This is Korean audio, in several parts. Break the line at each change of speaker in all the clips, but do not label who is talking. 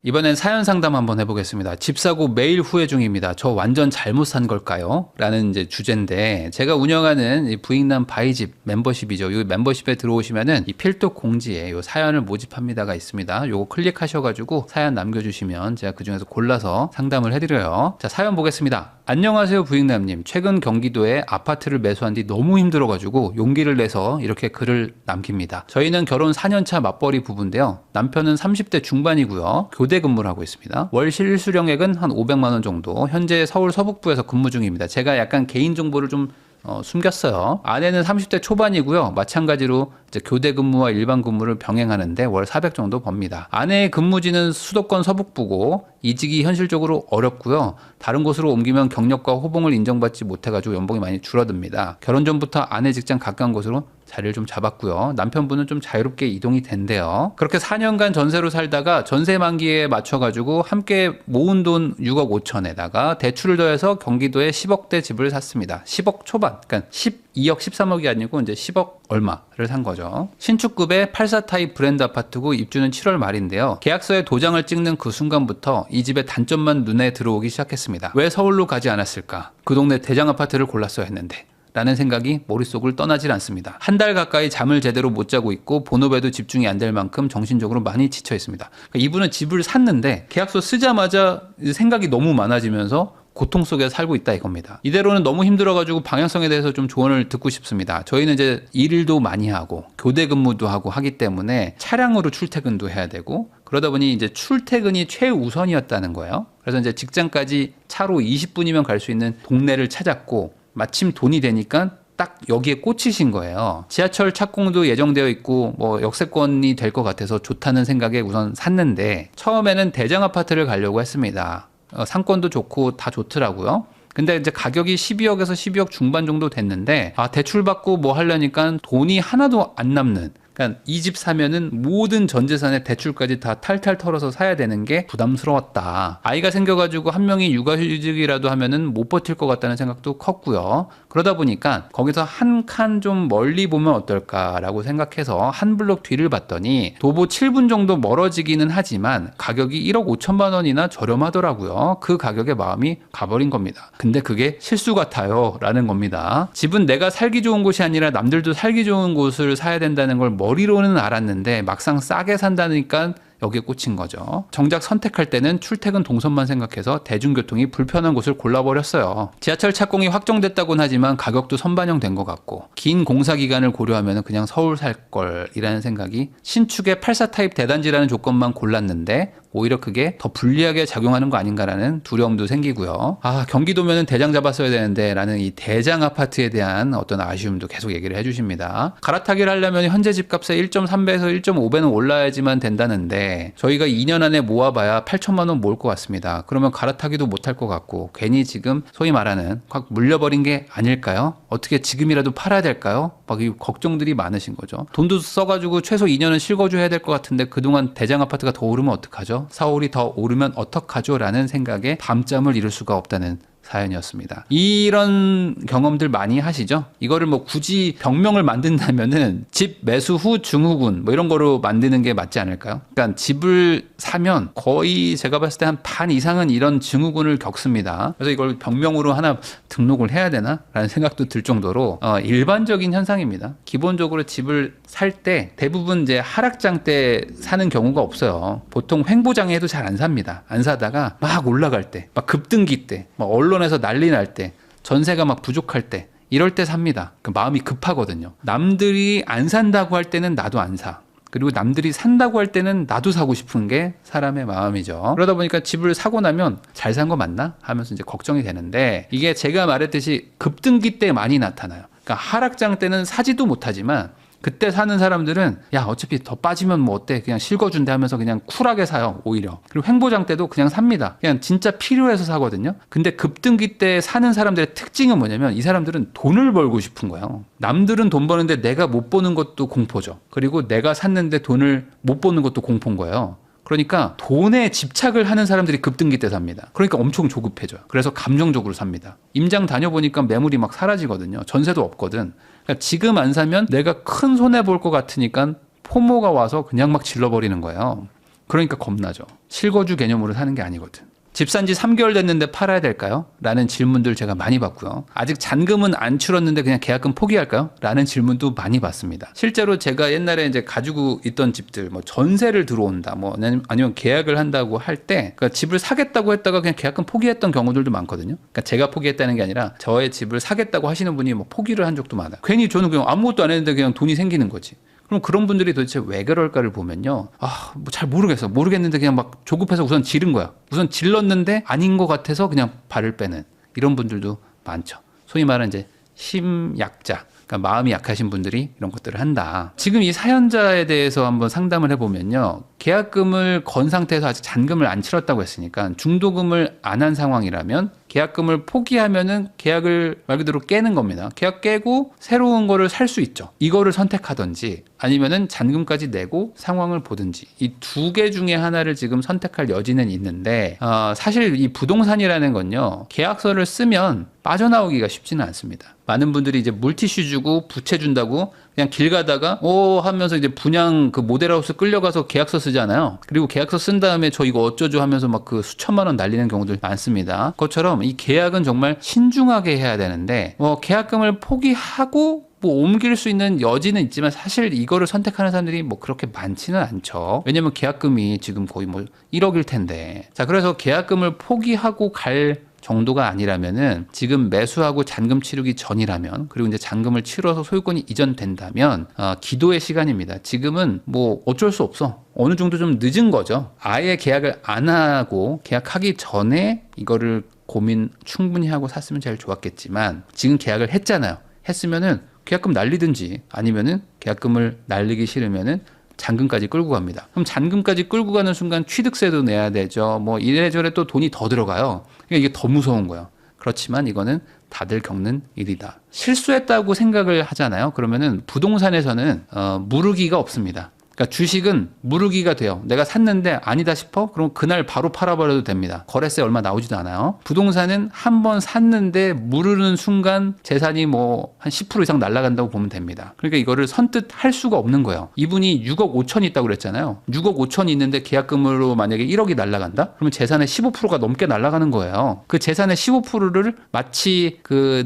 이번엔 사연 상담 한번 해보겠습니다. 집 사고 매일 후회 중입니다. 저 완전 잘못 산 걸까요? 라는 이제 주제인데, 제가 운영하는 이 부익남 바이집 멤버십이죠. 이 멤버십에 들어오시면은 이 필독 공지에 이 사연을 모집합니다가 있습니다. 요거 클릭하셔가지고 사연 남겨주시면 제가 그 중에서 골라서 상담을 해드려요. 자, 사연 보겠습니다. 안녕하세요, 부익남님. 최근 경기도에 아파트를 매수한 뒤 너무 힘들어가지고 용기를 내서 이렇게 글을 남깁니다. 저희는 결혼 4년차 맞벌이 부부인데요. 남편은 30대 중반이고요. 교대 근무를 하고 있습니다. 월 실수령액은 한 500만 원 정도. 현재 서울 서북부에서 근무 중입니다. 제가 약간 개인 정보를 좀 숨겼어요. 아내는 30대 초반이고요. 마찬가지로 이제 교대 근무와 일반 근무를 병행하는데 월 400 정도 법니다. 아내의 근무지는 수도권 서북부고 이직이 현실적으로 어렵고요. 다른 곳으로 옮기면 경력과 호봉을 인정받지 못해가지고 연봉이 많이 줄어듭니다. 결혼 전부터 아내 직장 가까운 곳으로 자리를 좀 잡았고요. 남편분은 좀 자유롭게 이동이 된대요. 그렇게 4년간 전세로 살다가 전세 만기에 맞춰가지고 함께 모은 돈 6억 5천에다가 대출을 더해서 경기도에 10억대 집을 샀습니다. 10억 초반, 그러니까 12억 13억이 아니고 이제 10억 얼마를 산 거죠. 신축급의 84 타입 브랜드 아파트고 입주는 7월 말인데요. 계약서에 도장을 찍는 그 순간부터 이 집의 단점만 눈에 들어오기 시작했습니다. 왜 서울로 가지 않았을까? 그 동네 대장 아파트를 골랐어야 했는데. 라는 생각이 머릿속을 떠나질 않습니다. 한 달 가까이 잠을 제대로 못 자고 있고 본업에도 집중이 안 될 만큼 정신적으로 많이 지쳐 있습니다. 그러니까 이분은 집을 샀는데 계약서 쓰자마자 생각이 너무 많아지면서 고통 속에 살고 있다 이겁니다. 이대로는 너무 힘들어가지고 방향성에 대해서 좀 조언을 듣고 싶습니다. 저희는 이제 일도 많이 하고 교대 근무도 하고 하기 때문에 차량으로 출퇴근도 해야 되고 그러다 보니 이제 출퇴근이 최우선이었다는 거예요. 그래서 이제 직장까지 차로 20분이면 갈 수 있는 동네를 찾았고 마침 돈이 되니까 딱 여기에 꽂히신 거예요. 지하철 착공도 예정되어 있고 뭐 역세권이 될 것 같아서 좋다는 생각에 우선 샀는데 처음에는 대장 아파트를 가려고 했습니다. 상권도 좋고 다 좋더라고요. 근데 이제 가격이 12억에서 12억 중반 정도 됐는데 대출 받고 뭐 하려니까 돈이 하나도 안 남는, 그러니까 이 집 사면은 모든 전 재산의 대출까지 다 탈탈 털어서 사야 되는 게 부담스러웠다. 아이가 생겨가지고 한 명이 육아휴직이라도 하면은 못 버틸 것 같다는 생각도 컸고요. 그러다 보니까 거기서 한 칸 좀 멀리 보면 어떨까라고 생각해서 한 블록 뒤를 봤더니 도보 7분 정도 멀어지기는 하지만 가격이 1억 5천만 원이나 저렴하더라고요. 그 가격에 마음이 가버린 겁니다. 근데 그게 실수 같아요 라는 겁니다. 집은 내가 살기 좋은 곳이 아니라 남들도 살기 좋은 곳을 사야 된다는 걸 머리로는 알았는데 막상 싸게 산다니까 여기에 꽂힌 거죠. 정작 선택할 때는 출퇴근 동선만 생각해서 대중교통이 불편한 곳을 골라버렸어요. 지하철 착공이 확정됐다고는 하지만 가격도 선반영된 것 같고 긴 공사 기간을 고려하면 그냥 서울 살 걸이라는 생각이, 신축의 84 타입 대단지라는 조건만 골랐는데 오히려 그게 더 불리하게 작용하는 거 아닌가라는 두려움도 생기고요. 경기도면은 대장 잡았어야 되는데 라는 이 대장 아파트에 대한 어떤 아쉬움도 계속 얘기를 해주십니다. 갈아타기를 하려면 현재 집값의 1.3배에서 1.5배는 올라야지만 된다는데 저희가 2년 안에 모아봐야 8천만 원 모을 것 같습니다. 그러면 갈아타기도 못할 것 같고 괜히 지금 소위 말하는 확 물려버린 게 아닐까요? 어떻게 지금이라도 팔아야 될까요? 막 이 걱정들이 많으신 거죠. 돈도 써가지고 최소 2년은 실거주해야 될 것 같은데 그동안 대장 아파트가 더 오르면 어떡하죠? 서울이 더 오르면 어떡하죠? 라는 생각에 밤잠을 이룰 수가 없다는 사연이었습니다. 이런 경험들 많이 하시죠? 이거를 뭐 굳이 병명을 만든다면은 집 매수 후 증후군 뭐 이런 거로 만드는 게 맞지 않을까요? 그러니까 집을 사면 거의 제가 봤을 때 한 반 이상은 이런 증후군을 겪습니다. 그래서 이걸 병명으로 하나 등록을 해야 되나? 라는 생각도 들 정도로 일반적인 현상입니다. 기본적으로 집을 살 때 대부분 이제 하락장 때 사는 경우가 없어요. 보통 횡보장에도 잘 안 삽니다. 안 사다가 막 올라갈 때, 막 급등기 때, 막 언론에서 난리 날 때, 전세가 막 부족할 때, 이럴 때 삽니다. 그 마음이 급하거든요. 남들이 안 산다고 할 때는 나도 안 사. 그리고 남들이 산다고 할 때는 나도 사고 싶은 게 사람의 마음이죠. 그러다 보니까 집을 사고 나면 잘 산 거 맞나? 하면서 이제 걱정이 되는데 이게 제가 말했듯이 급등기 때 많이 나타나요. 그러니까 하락장 때는 사지도 못하지만 그때 사는 사람들은 야 어차피 더 빠지면 뭐 어때 그냥 실거준대 하면서 그냥 쿨하게 사요. 오히려. 그리고 횡보장 때도 그냥 삽니다. 그냥 진짜 필요해서 사거든요. 근데 급등기 때 사는 사람들의 특징은 뭐냐면 이 사람들은 돈을 벌고 싶은 거예요. 남들은 돈 버는데 내가 못 버는 것도 공포죠. 그리고 내가 샀는데 돈을 못 버는 것도 공포인 거예요. 그러니까 돈에 집착을 하는 사람들이 급등기 때 삽니다. 그러니까 엄청 조급해져요. 그래서 감정적으로 삽니다. 임장 다녀보니까 매물이 막 사라지거든요. 전세도 없거든. 그러니까 지금 안 사면 내가 큰 손해 볼 것 같으니까 포모가 와서 그냥 막 질러버리는 거예요. 그러니까 겁나죠. 실거주 개념으로 사는 게 아니거든. 집 산 지 3개월 됐는데 팔아야 될까요? 라는 질문들 제가 많이 받고요. 아직 잔금은 안 치렀는데 그냥 계약금 포기할까요? 라는 질문도 많이 받습니다. 실제로 제가 옛날에 이제 가지고 있던 집들, 뭐 전세를 들어온다, 뭐 아니면 계약을 한다고 할 때, 그러니까 집을 사겠다고 했다가 그냥 계약금 포기했던 경우들도 많거든요. 그러니까 제가 포기했다는 게 아니라 저의 집을 사겠다고 하시는 분이 뭐 포기를 한 적도 많아요. 괜히 저는 그냥 아무것도 안 했는데 그냥 돈이 생기는 거지. 그럼 그런 분들이 도대체 왜 그럴까를 보면요. 뭐 잘 모르겠는데 그냥 막 조급해서 우선 지른 거야. 우선 질렀는데 아닌 것 같아서 그냥 발을 빼는 이런 분들도 많죠. 소위 말하는 이제 심약자. 그러니까 마음이 약하신 분들이 이런 것들을 한다. 지금 이 사연자에 대해서 한번 상담을 해보면요. 계약금을 건 상태에서 아직 잔금을 안 치렀다고 했으니까 중도금을 안 한 상황이라면 계약금을 포기하면은 계약을 말 그대로 깨는 겁니다. 계약 깨고 새로운 거를 살 수 있죠. 이거를 선택하든지 아니면은 잔금까지 내고 상황을 보든지 이 두 개 중에 하나를 지금 선택할 여지는 있는데 사실 이 부동산이라는 건요. 계약서를 쓰면 빠져나오기가 쉽지는 않습니다. 많은 분들이 이제 물티슈 주고 부채 준다고 그냥 길 가다가 하면서 이제 분양 그 모델하우스 끌려가서 계약서 쓰잖아요. 그리고 계약서 쓴 다음에 저 이거 어쩌죠 하면서 막 그 수천만 원 날리는 경우들 많습니다. 그것처럼 이 계약은 정말 신중하게 해야 되는데 계약금을 포기하고 옮길 수 있는 여지는 있지만 사실 이거를 선택하는 사람들이 뭐 그렇게 많지는 않죠. 왜냐면 계약금이 지금 거의 뭐 1억일 텐데. 자, 그래서 계약금을 포기하고 갈 정도가 아니라면은 지금 매수하고 잔금 치르기 전이라면 그리고 이제 잔금을 치러서 소유권이 이전된다면 기도의 시간입니다. 지금은 뭐 어쩔 수 없어. 어느 정도 좀 늦은 거죠. 아예 계약을 안 하고 계약하기 전에 이거를 고민 충분히 하고 샀으면 제일 좋았겠지만 지금 계약을 했잖아요. 했으면은 계약금 날리든지 아니면은 계약금을 날리기 싫으면은 잔금까지 끌고 갑니다. 그럼 잔금까지 끌고 가는 순간 취득세도 내야 되죠. 뭐 이래저래 또 돈이 더 들어가요. 그러니까 이게 더 무서운 거예요. 그렇지만 이거는 다들 겪는 일이다. 실수했다고 생각을 하잖아요. 그러면은 부동산에서는 무르기가 없습니다. 그러니까 주식은 무르기가 돼요. 내가 샀는데 아니다 싶어? 그럼 그날 바로 팔아버려도 됩니다. 거래세 얼마 나오지도 않아요. 부동산은 한 번 샀는데 무르는 순간 재산이 뭐 한 10% 이상 날아간다고 보면 됩니다. 그러니까 이거를 선뜻 할 수가 없는 거예요. 이분이 6억 5천이 있다고 그랬잖아요. 6억 5천이 있는데 계약금으로 만약에 1억이 날아간다? 그러면 재산의 15%가 넘게 날아가는 거예요. 그 재산의 15%를 마치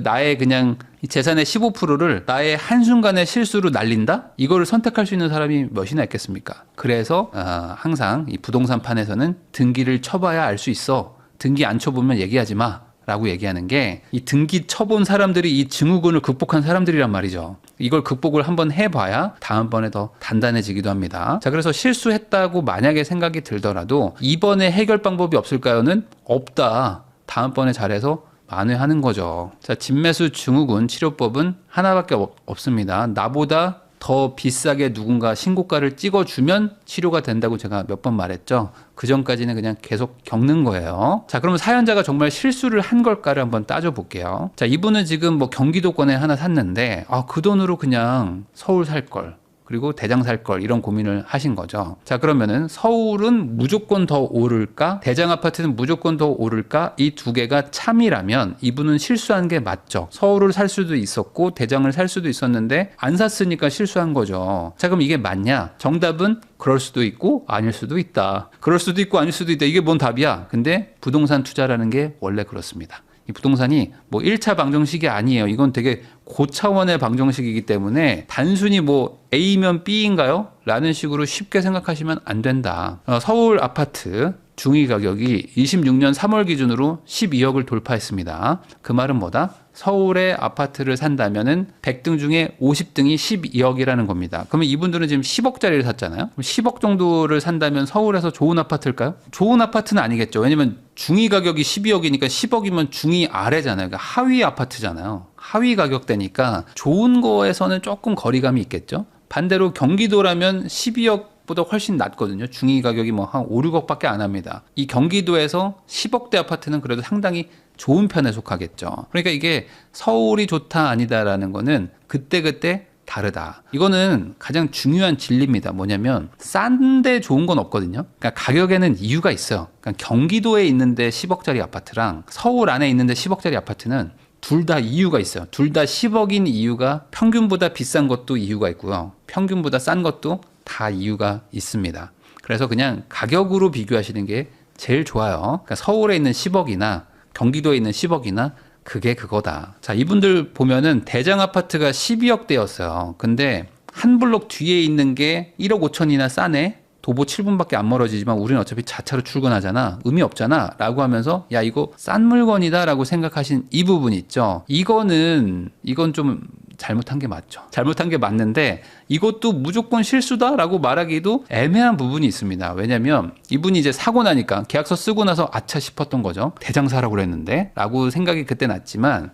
나의 그냥 이 재산의 15%를 나의 한순간의 실수로 날린다? 이거를 선택할 수 있는 사람이 몇이나 있겠습니까? 그래서 항상 이 부동산 판에서는 등기를 쳐봐야 알 수 있어. 등기 안 쳐보면 얘기하지 마. 라고 얘기하는 게 이 등기 쳐본 사람들이 이 증후군을 극복한 사람들이란 말이죠. 이걸 극복을 한번 해봐야 다음번에 더 단단해지기도 합니다. 자, 그래서 실수했다고 만약에 생각이 들더라도 이번에 해결 방법이 없을까요는 없다. 다음번에 잘해서 만회하는 거죠. 자, 집매수 증후군 치료법은 하나밖에 없습니다. 나보다 더 비싸게 누군가 신고가를 찍어주면 치료가 된다고 제가 몇 번 말했죠. 그 전까지는 그냥 계속 겪는 거예요. 자, 그러면 사연자가 정말 실수를 한 걸까를 한번 따져볼게요. 자, 이분은 지금 뭐 경기도권에 하나 샀는데 그 돈으로 그냥 서울 살 걸. 그리고 대장 살 걸 이런 고민을 하신 거죠. 자, 그러면은 서울은 무조건 더 오를까? 대장 아파트는 무조건 더 오를까? 이 두 개가 참이라면 이분은 실수한 게 맞죠. 서울을 살 수도 있었고 대장을 살 수도 있었는데 안 샀으니까 실수한 거죠. 자, 그럼 이게 맞냐? 정답은 그럴 수도 있고 아닐 수도 있다. 그럴 수도 있고 아닐 수도 있다. 이게 뭔 답이야? 근데 부동산 투자라는 게 원래 그렇습니다. 이 부동산이 뭐 1차 방정식이 아니에요. 이건 되게 고차원의 방정식이기 때문에 단순히 뭐 A면 B인가요? 라는 식으로 쉽게 생각하시면 안 된다. 서울 아파트 중위 가격이 26년 3월 기준으로 12억을 돌파했습니다. 그 말은 뭐다? 서울에 아파트를 산다면은 100등 중에 50등이 12억이라는 겁니다. 그러면 이분들은 지금 10억짜리를 샀잖아요. 그럼 10억 정도를 산다면 서울에서 좋은 아파트일까요? 좋은 아파트는 아니겠죠. 왜냐면 중위 가격이 12억이니까 10억이면 중위 아래잖아요. 그러니까 하위 아파트잖아요. 하위 가격대니까 좋은 거에서는 조금 거리감이 있겠죠. 반대로 경기도라면 12억보다 훨씬 낮거든요. 중위 가격이 뭐 한 5, 6억밖에 안 합니다. 이 경기도에서 10억대 아파트는 그래도 상당히 좋은 편에 속하겠죠. 그러니까 이게 서울이 좋다 아니다라는 거는 그때그때 다르다. 이거는 가장 중요한 진리입니다. 뭐냐면 싼데 좋은 건 없거든요. 그러니까 가격에는 이유가 있어요. 그러니까 경기도에 있는데 10억짜리 아파트랑 서울 안에 있는데 10억짜리 아파트는 둘 다 이유가 있어요. 둘 다 10억인 이유가 평균보다 비싼 것도 이유가 있고요. 평균보다 싼 것도 다 이유가 있습니다. 그래서 그냥 가격으로 비교하시는 게 제일 좋아요. 그러니까 서울에 있는 10억이나 경기도에 있는 10억이나 그게 그거다. 자, 이분들 보면은 대장 아파트가 12억대였어요. 근데 한 블록 뒤에 있는 게 1억 5천이나 싸네? 도보 7분밖에 안 멀어지지만 우리는 어차피 자차로 출근하잖아. 의미 없잖아. 라고 하면서 야, 이거 싼 물건이다 라고 생각하신 이 부분 있죠. 이건 좀 잘못한 게 맞죠. 잘못한 게 맞는데 이것도 무조건 실수다라고 말하기도 애매한 부분이 있습니다. 왜냐면 이분이 이제 사고 나니까 계약서 쓰고 나서 아차 싶었던 거죠. 대장 사라고 그랬는데 라고 생각이 그때 났지만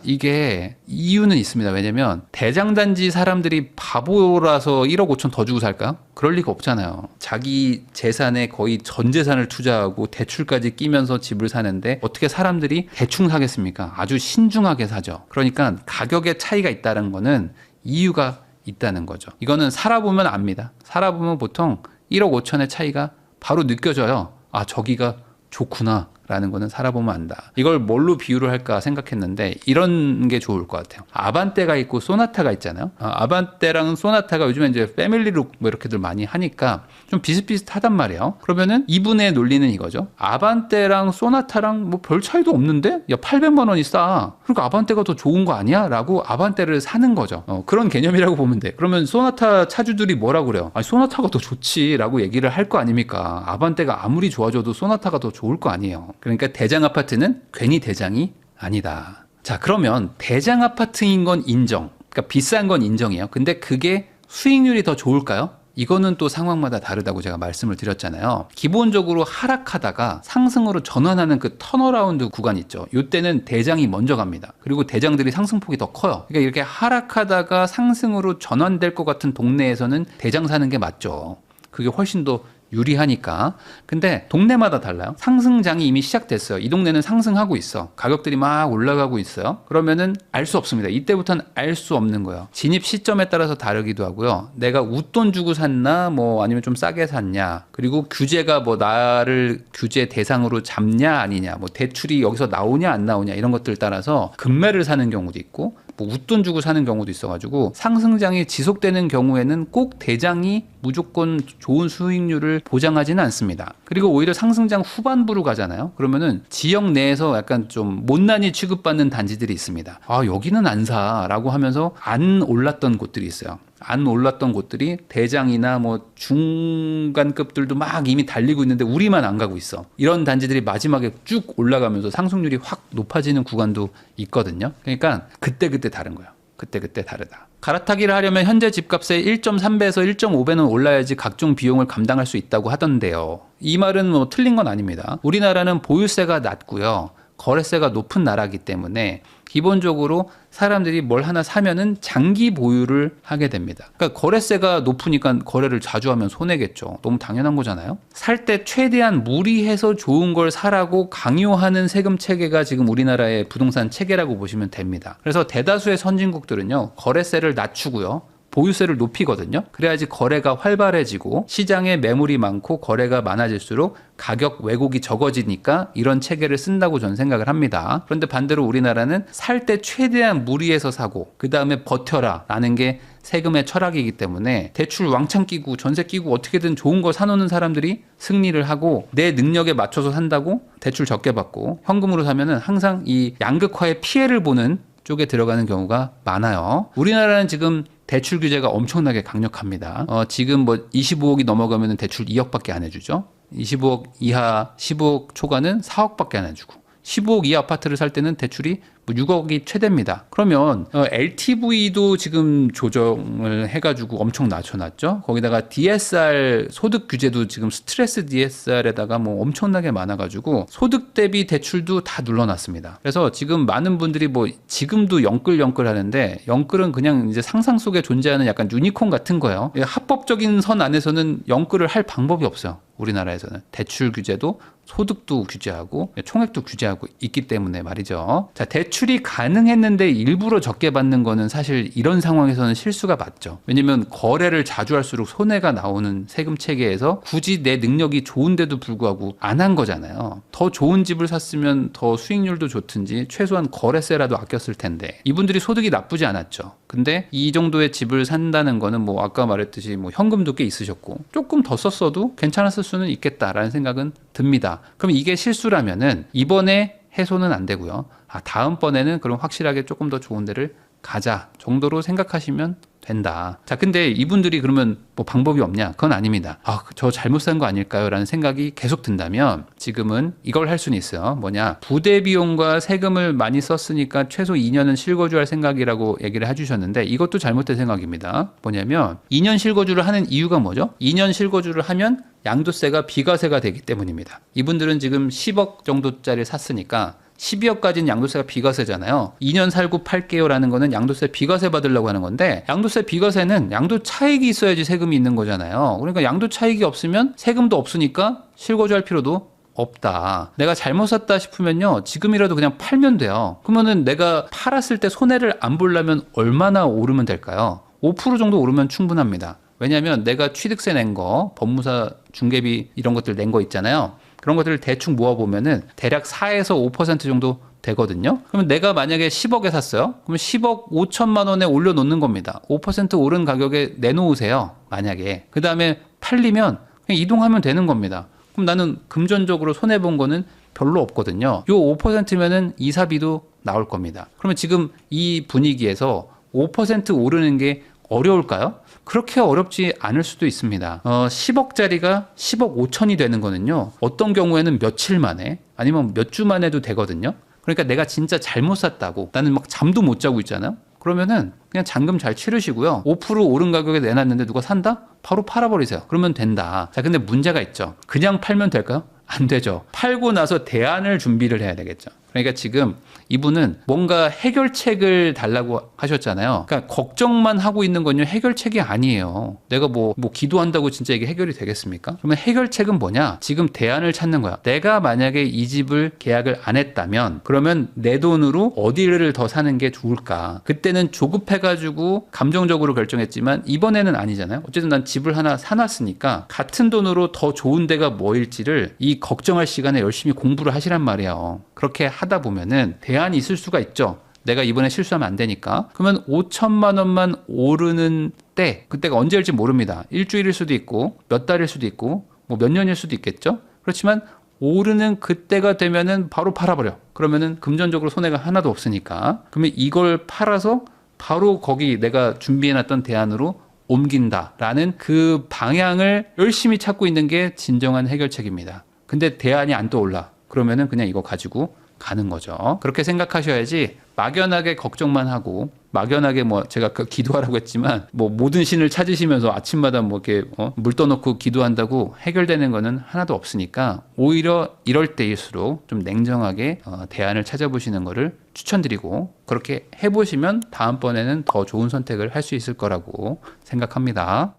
이게 이유는 있습니다. 왜냐면 대장 단지 사람들이 바보라서 1억 5천 더 주고 살까요? 그럴 리가 없잖아요. 자기 재산에 거의 전 재산을 투자하고 대출까지 끼면서 집을 사는데 어떻게 사람들이 대충 사겠습니까? 아주 신중하게 사죠. 그러니까 가격의 차이가 있다는 거는 이유가 있다는 거죠. 이거는 살아보면 압니다. 살아보면 보통 1억 5천의 차이가 바로 느껴져요. 아, 저기가 좋구나 라는 거는 살아보면 안다. 이걸 뭘로 비유를 할까 생각했는데 이런 게 좋을 것 같아요. 아반떼가 있고 소나타가 있잖아요. 아반떼랑 소나타가 요즘에 이제 패밀리룩 뭐 이렇게들 많이 하니까 좀 비슷비슷하단 말이에요. 그러면은 이분의 논리는 이거죠. 아반떼랑 소나타랑 뭐 별 차이도 없는데 야 800만 원이 싸. 그러니까 아반떼가 더 좋은 거 아니야? 라고 아반떼를 사는 거죠. 그런 개념이라고 보면 돼. 그러면 소나타 차주들이 뭐라고 그래요? 아니, 소나타가 더 좋지 라고 얘기를 할 거 아닙니까? 아반떼가 아무리 좋아져도 소나타가 더 좋을 거 아니에요. 그러니까 대장 아파트는 괜히 대장이 아니다. 자, 그러면 대장 아파트인 건 인정. 그러니까 비싼 건 인정이에요. 근데 그게 수익률이 더 좋을까요? 이거는 또 상황마다 다르다고 제가 말씀을 드렸잖아요. 기본적으로 하락하다가 상승으로 전환하는 그 턴어라운드 구간 있죠. 이때는 대장이 먼저 갑니다. 그리고 대장들이 상승폭이 더 커요. 그러니까 이렇게 하락하다가 상승으로 전환될 것 같은 동네에서는 대장 사는 게 맞죠. 그게 훨씬 더 유리하니까. 근데 동네마다 달라요. 상승장이 이미 시작됐어요. 이 동네는 상승하고 있어. 가격들이 막 올라가고 있어요. 그러면은 알 수 없습니다. 이때부터는 알 수 없는 거예요. 진입 시점에 따라서 다르기도 하고요. 내가 웃돈 주고 샀나 뭐 아니면 좀 싸게 샀냐. 그리고 규제가 뭐 나를 규제 대상으로 잡냐 아니냐. 뭐 대출이 여기서 나오냐 안 나오냐 이런 것들 따라서 금매를 사는 경우도 있고 뭐 웃돈 주고 사는 경우도 있어가지고 상승장이 지속되는 경우에는 꼭 대장이 무조건 좋은 수익률을 보장하지는 않습니다. 그리고 오히려 상승장 후반부로 가잖아요. 그러면은 지역 내에서 약간 좀 못난이 취급받는 단지들이 있습니다. 아, 여기는 안 사라고 하면서 안 올랐던 곳들이 있어요. 안 올랐던 곳들이 대장이나 뭐 중간급들도 막 이미 달리고 있는데 우리만 안 가고 있어. 이런 단지들이 마지막에 쭉 올라가면서 상승률이 확 높아지는 구간도 있거든요. 그러니까 그때그때 다른 거예요. 그때그때 다르다. 갈아타기를 하려면 현재 집값의 1.3배에서 1.5배는 올라야지 각종 비용을 감당할 수 있다고 하던데요. 이 말은 뭐 틀린 건 아닙니다. 우리나라는 보유세가 낮고요. 거래세가 높은 나라이기 때문에 기본적으로 사람들이 뭘 하나 사면은 장기 보유를 하게 됩니다. 그러니까 거래세가 높으니까 거래를 자주 하면 손해겠죠. 너무 당연한 거잖아요. 살 때 최대한 무리해서 좋은 걸 사라고 강요하는 세금 체계가 지금 우리나라의 부동산 체계라고 보시면 됩니다. 그래서 대다수의 선진국들은요, 거래세를 낮추고요. 보유세를 높이거든요. 그래야지 거래가 활발해지고 시장에 매물이 많고 거래가 많아질수록 가격 왜곡이 적어지니까 이런 체계를 쓴다고 저는 생각을 합니다. 그런데 반대로 우리나라는 살 때 최대한 무리해서 사고 그 다음에 버텨라 라는 게 세금의 철학이기 때문에 대출 왕창 끼고 전세 끼고 어떻게든 좋은 거 사놓는 사람들이 승리를 하고 내 능력에 맞춰서 산다고 대출 적게 받고 현금으로 사면은 항상 이 양극화의 피해를 보는 쪽에 들어가는 경우가 많아요. 우리나라는 지금 대출 규제가 엄청나게 강력합니다. 지금 뭐 25억이 넘어가면 대출 2억밖에 안 해주죠. 25억 이하 15억 초과는 4억밖에 안 해주고 15억 이하 아파트를 살 때는 대출이 뭐 6억이 최대입니다. 그러면 LTV도 지금 조정을 해가지고 엄청 낮춰놨죠. 거기다가 DSR 소득 규제도 지금 스트레스 DSR에다가 뭐 엄청나게 많아가지고 소득 대비 대출도 다 눌러놨습니다. 그래서 지금 많은 분들이 뭐 지금도 영끌 하는데 영끌은 그냥 이제 상상 속에 존재하는 약간 유니콘 같은 거예요. 합법적인 선 안에서는 영끌을 할 방법이 없어요. 우리나라에서는 대출 규제도 소득도 규제하고 총액도 규제하고 있기 때문에 말이죠. 자, 대출이 가능했는데 일부러 적게 받는 거는 사실 이런 상황에서는 실수가 맞죠. 왜냐면 거래를 자주 할수록 손해가 나오는 세금 체계에서 굳이 내 능력이 좋은데도 불구하고 안 한 거잖아요. 더 좋은 집을 샀으면 더 수익률도 좋든지 최소한 거래세라도 아꼈을 텐데 이분들이 소득이 나쁘지 않았죠. 근데 이 정도의 집을 산다는 거는 뭐 아까 말했듯이 뭐 현금도 꽤 있으셨고 조금 더 썼어도 괜찮았을 수는 있겠다라는 생각은 듭니다. 그럼 이게 실수라면은 이번에 해소는 안 되고요. 다음번에는 그럼 확실하게 조금 더 좋은 데를 가자 정도로 생각하시면 된다. 자, 근데 이분들이 그러면 뭐 방법이 없냐? 그건 아닙니다. 저 잘못 산 거 아닐까요? 라는 생각이 계속 든다면 지금은 이걸 할 수는 있어요. 뭐냐? 부대 비용과 세금을 많이 썼으니까 최소 2년은 실거주할 생각이라고 얘기를 해주셨는데 이것도 잘못된 생각입니다. 뭐냐면 2년 실거주를 하는 이유가 뭐죠? 2년 실거주를 하면 양도세가 비과세가 되기 때문입니다. 이분들은 지금 10억 정도짜리 샀으니까 12억까지는 양도세가 비과세잖아요. 2년 살고 팔게요라는 거는 양도세 비과세 받으려고 하는 건데 양도세 비과세는 양도 차익이 있어야지 세금이 있는 거잖아요. 그러니까 양도 차익이 없으면 세금도 없으니까 실거주할 필요도 없다. 내가 잘못 샀다 싶으면요. 지금이라도 그냥 팔면 돼요. 그러면은 내가 팔았을 때 손해를 안 보려면 얼마나 오르면 될까요? 5% 정도 오르면 충분합니다. 왜냐하면 내가 취득세 낸 거, 법무사 중개비 이런 것들 낸 거 있잖아요. 그런 것들을 대충 모아보면은 대략 4에서 5% 정도 되거든요. 그러면 내가 만약에 10억에 샀어요. 그러면 10억 5천만 원에 올려놓는 겁니다. 5% 오른 가격에 내놓으세요. 만약에. 그 다음에 팔리면 그냥 이동하면 되는 겁니다. 그럼 나는 금전적으로 손해본 거는 별로 없거든요. 요 5%면은 이사비도 나올 겁니다. 그러면 지금 이 분위기에서 5% 오르는 게 어려울까요? 그렇게 어렵지 않을 수도 있습니다. 10억짜리가 10억 5천이 되는 거는요. 어떤 경우에는 며칠 만에 아니면 몇 주 만에도 되거든요. 그러니까 내가 진짜 잘못 샀다고 나는 막 잠도 못 자고 있잖아요. 그러면은 그냥 잔금 잘 치르시고요. 5% 오른 가격에 내놨는데 누가 산다? 바로 팔아버리세요. 그러면 된다. 자, 근데 문제가 있죠. 그냥 팔면 될까요? 안 되죠. 팔고 나서 대안을 준비를 해야 되겠죠. 그러니까 지금 이분은 뭔가 해결책을 달라고 하셨잖아요. 그러니까 걱정만 하고 있는 건요, 해결책이 아니에요. 내가 뭐 기도한다고 진짜 이게 해결이 되겠습니까? 그러면 해결책은 뭐냐? 지금 대안을 찾는 거야. 내가 만약에 이 집을 계약을 안 했다면 그러면 내 돈으로 어디를 더 사는 게 좋을까? 그때는 조급해가지고 감정적으로 결정했지만 이번에는 아니잖아요. 어쨌든 난 집을 하나 사놨으니까 같은 돈으로 더 좋은 데가 뭐일지를 이 걱정할 시간에 열심히 공부를 하시란 말이에요. 그렇게 하다 보면은 대안이 있을 수가 있죠. 내가 이번에 실수하면 안 되니까. 그러면 5천만 원만 오르는 때, 그때가 언제일지 모릅니다. 일주일일 수도 있고 몇 달일 수도 있고 뭐 몇 년일 수도 있겠죠. 그렇지만 오르는 그때가 되면은 바로 팔아버려. 그러면은 금전적으로 손해가 하나도 없으니까. 그러면 이걸 팔아서 바로 거기 내가 준비해놨던 대안으로 옮긴다라는 그 방향을 열심히 찾고 있는 게 진정한 해결책입니다. 근데 대안이 안 떠올라. 그러면은 그냥 이거 가지고 가는 거죠. 그렇게 생각하셔야지 막연하게 걱정만 하고 막연하게 뭐 제가 기도하라고 했지만 뭐 모든 신을 찾으시면서 아침마다 뭐 이렇게 물 떠놓고 기도한다고 해결되는 거는 하나도 없으니까 오히려 이럴 때일수록 좀 냉정하게 대안을 찾아보시는 거를 추천드리고 그렇게 해보시면 다음번에는 더 좋은 선택을 할 수 있을 거라고 생각합니다.